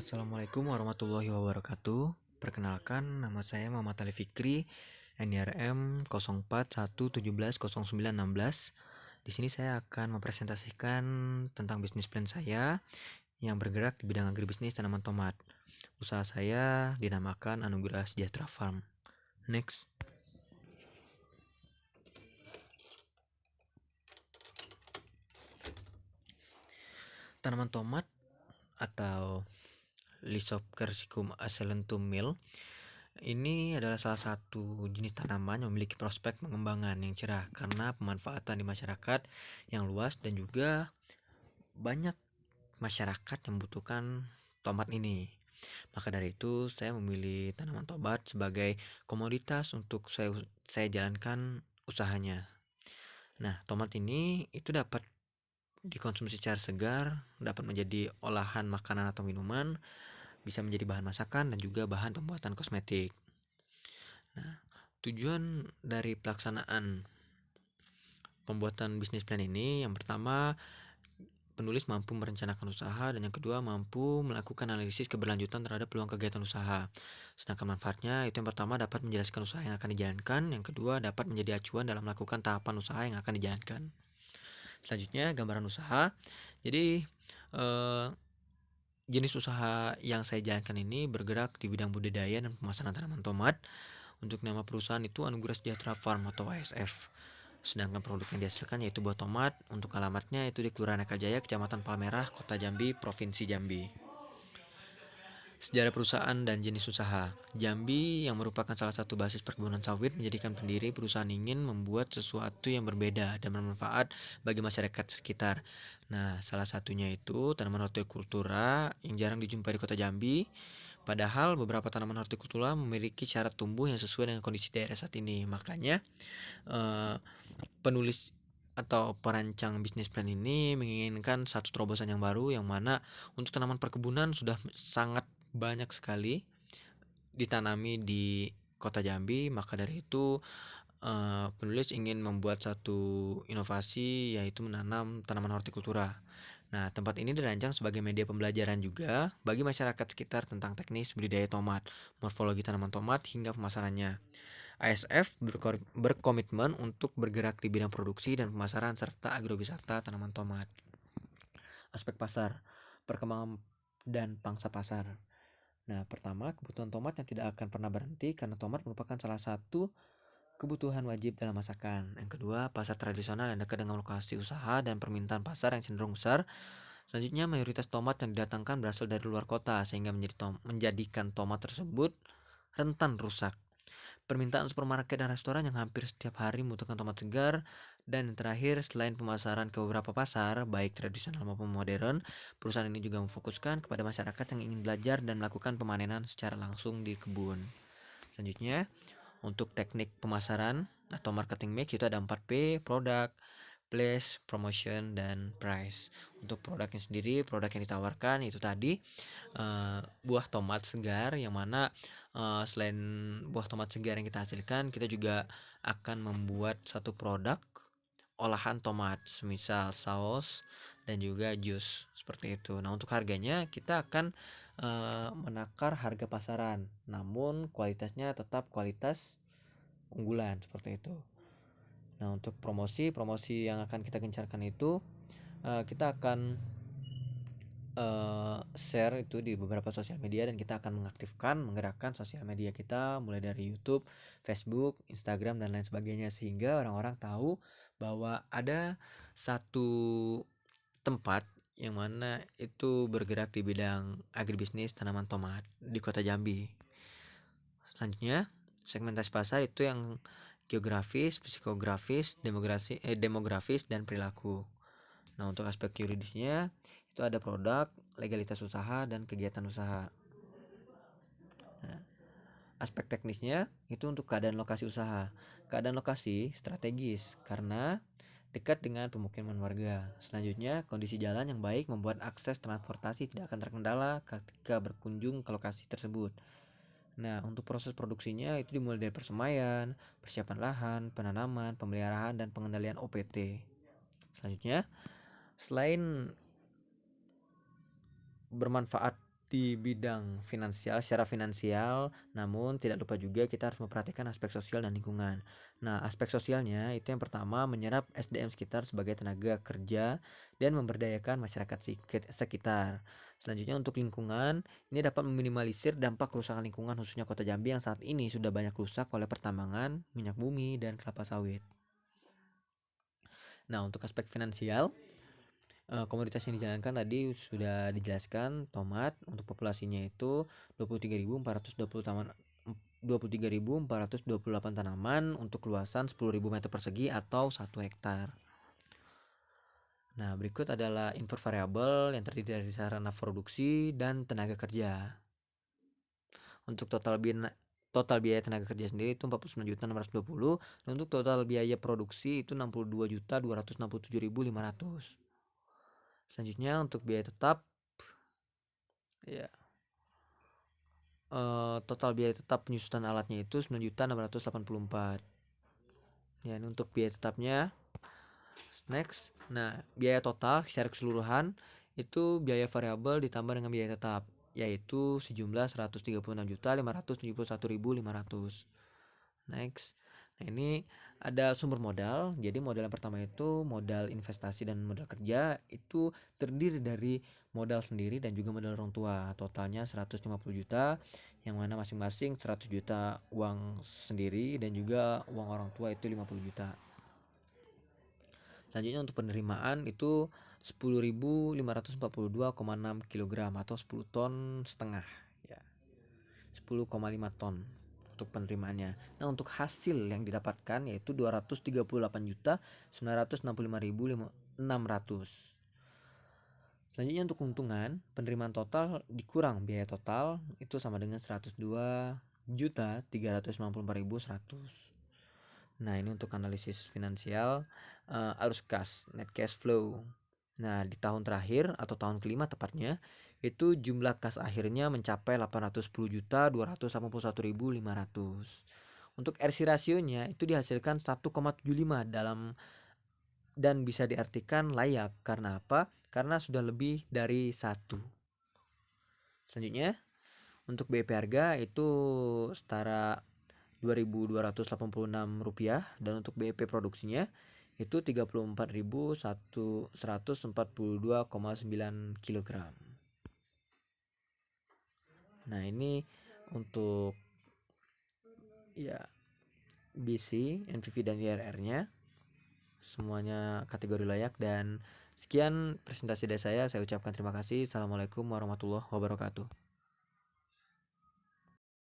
Assalamualaikum warahmatullahi wabarakatuh. Perkenalkan, nama saya Muhammad Ali Fikri, NIRM 0411700916. Di sini saya akan mempresentasikan tentang bisnis plan saya yang bergerak di bidang agribisnis tanaman tomat. Usaha saya dinamakan Anugerah Sejahtera Farm. Next. Tanaman tomat atau Lysopcarsicum acellentum Mill ini adalah salah satu jenis tanaman yang memiliki prospek pengembangan yang cerah karena pemanfaatan di masyarakat yang luas dan juga banyak masyarakat yang membutuhkan tomat ini. Maka dari itu saya memilih tanaman tomat sebagai komoditas untuk saya jalankan usahanya. Nah, tomat ini itu dapat dikonsumsi secara segar, dapat menjadi olahan makanan atau minuman, bisa menjadi bahan masakan dan juga bahan pembuatan kosmetik. Nah, tujuan dari pelaksanaan pembuatan bisnis plan ini yang pertama, penulis mampu merencanakan usaha, dan yang kedua mampu melakukan analisis keberlanjutan terhadap peluang kegiatan usaha. Sedangkan manfaatnya itu yang pertama dapat menjelaskan usaha yang akan dijalankan, yang kedua dapat menjadi acuan dalam melakukan tahapan usaha yang akan dijalankan. Selanjutnya gambaran usaha. Jadi jenis usaha yang saya jalankan ini bergerak di bidang budidaya dan pemasaran tanaman tomat. Untuk nama perusahaan itu Anugerah Sejahtera Farm atau ASF. Sedangkan produk yang dihasilkan yaitu buah tomat. Untuk alamatnya itu di Kelurahan Ekajaya, Kecamatan Palmerah, Kota Jambi, Provinsi Jambi. Sejarah perusahaan dan jenis usaha. Jambi yang merupakan salah satu basis perkebunan sawit menjadikan pendiri perusahaan ingin membuat sesuatu yang berbeda dan bermanfaat bagi masyarakat sekitar. Nah, salah satunya itu tanaman hortikultura yang jarang dijumpai di Kota Jambi. Padahal beberapa tanaman hortikultura memiliki syarat tumbuh yang sesuai dengan kondisi daerah saat ini. Makanya penulis atau perancang bisnis plan ini menginginkan satu terobosan yang baru, yang mana untuk tanaman perkebunan sudah sangat banyak sekali ditanami di Kota Jambi. Maka dari itu penulis ingin membuat satu inovasi, yaitu menanam tanaman hortikultura. Nah, tempat ini dirancang sebagai media pembelajaran juga bagi masyarakat sekitar tentang teknis budidaya tomat, morfologi tanaman tomat, hingga pemasarannya. ASF berkomitmen untuk bergerak di bidang produksi dan pemasaran serta agrowisata tanaman tomat. Aspek pasar, perkembangan dan pangsa pasar. Nah, pertama, kebutuhan tomat yang tidak akan pernah berhenti karena tomat merupakan salah satu kebutuhan wajib dalam masakan. Yang kedua, pasar tradisional yang dekat dengan lokasi usaha dan permintaan pasar yang cenderung besar. Selanjutnya, mayoritas tomat yang didatangkan berasal dari luar kota sehingga menjadikan tomat tersebut rentan rusak. Permintaan supermarket dan restoran yang hampir setiap hari membutuhkan tomat segar. Dan yang terakhir, selain pemasaran ke beberapa pasar, baik tradisional maupun modern, perusahaan ini juga memfokuskan kepada masyarakat yang ingin belajar dan melakukan pemanenan secara langsung di kebun. Selanjutnya, untuk teknik pemasaran atau marketing mix itu ada 4P: produk, place, promotion, dan price. Untuk produknya sendiri, produk yang ditawarkan itu tadi buah tomat segar, yang mana selain buah tomat segar yang kita hasilkan, kita juga akan membuat satu produk olahan tomat, semisal saus dan juga jus seperti itu. Nah, untuk harganya kita akan menakar harga pasaran, namun kualitasnya tetap kualitas unggulan seperti itu. Nah, untuk promosi yang akan kita gencarkan itu kita akan share itu di beberapa sosial media, dan kita akan menggerakkan sosial media kita mulai dari YouTube, Facebook, Instagram, dan lain sebagainya, sehingga orang-orang tahu bahwa ada satu tempat yang mana itu bergerak di bidang agribisnis tanaman tomat di Kota Jambi. Selanjutnya, segmentasi pasar itu yang geografis, psikografis, demografis, dan perilaku. Nah, untuk aspek yuridisnya itu ada produk, legalitas usaha, dan kegiatan usaha. Nah, aspek teknisnya itu untuk keadaan lokasi usaha. Keadaan lokasi strategis karena dekat dengan pemukiman warga. Selanjutnya, kondisi jalan yang baik membuat akses transportasi tidak akan terkendala ketika berkunjung ke lokasi tersebut. Nah, untuk proses produksinya itu dimulai dari persemaian, persiapan lahan, penanaman, pemeliharaan, dan pengendalian OPT. Selanjutnya, selain bermanfaat di bidang finansial, secara finansial, namun tidak lupa juga kita harus memperhatikan aspek sosial dan lingkungan. Nah, aspek sosialnya itu yang pertama menyerap SDM sekitar sebagai tenaga kerja dan memberdayakan masyarakat sekitar. Selanjutnya untuk lingkungan, ini dapat meminimalisir dampak kerusakan lingkungan khususnya Kota Jambi yang saat ini sudah banyak rusak oleh pertambangan, minyak bumi, dan kelapa sawit. Nah, untuk aspek finansial, komoditas yang dijalankan tadi sudah dijelaskan. Tomat untuk populasinya itu 23.428 tanaman untuk luasan 10.000 meter persegi atau 1 hektar. Nah, berikut adalah input variabel yang terdiri dari sarana produksi dan tenaga kerja. Untuk total biaya tenaga kerja sendiri itu 49.620, dan untuk total biaya produksi itu 62.267.500. Selanjutnya untuk biaya tetap, ya, total biaya tetap penyusutan alatnya itu 9.684. Ya, ini untuk biaya tetapnya. Next, nah biaya total secara keseluruhan itu biaya variabel ditambah dengan biaya tetap, yaitu sejumlah 136.571.500. Next, nah ini ada sumber modal. Jadi modal yang pertama itu modal investasi dan modal kerja, itu terdiri dari modal sendiri dan juga modal orang tua. Totalnya 150 juta, yang mana masing-masing 100 juta uang sendiri dan juga uang orang tua itu 50 juta. Selanjutnya untuk penerimaan itu 10.542,6 kg atau 10 ton setengah, ya. 10,5 ton untuk penerimaannya. Nah, untuk hasil yang didapatkan yaitu 238.965.600. Selanjutnya untuk keuntungan, penerimaan total dikurang biaya total itu sama dengan 102.394.100. Nah, ini untuk analisis finansial, arus kas, net cash flow. Nah, di tahun terakhir atau tahun kelima tepatnya, itu jumlah kas akhirnya mencapai 810.281.500. Untuk RC rasionya itu dihasilkan 1,75 dan bisa diartikan layak. Karena apa? Karena sudah lebih dari 1. Selanjutnya, untuk BP harga itu setara Rp2.286, dan untuk BEP produksinya itu 34.142,9 kg. Nah, ini untuk, ya, BC, NPV dan IRR-nya semuanya kategori layak. Dan sekian presentasi dari saya ucapkan terima kasih. Assalamualaikum warahmatullahi wabarakatuh.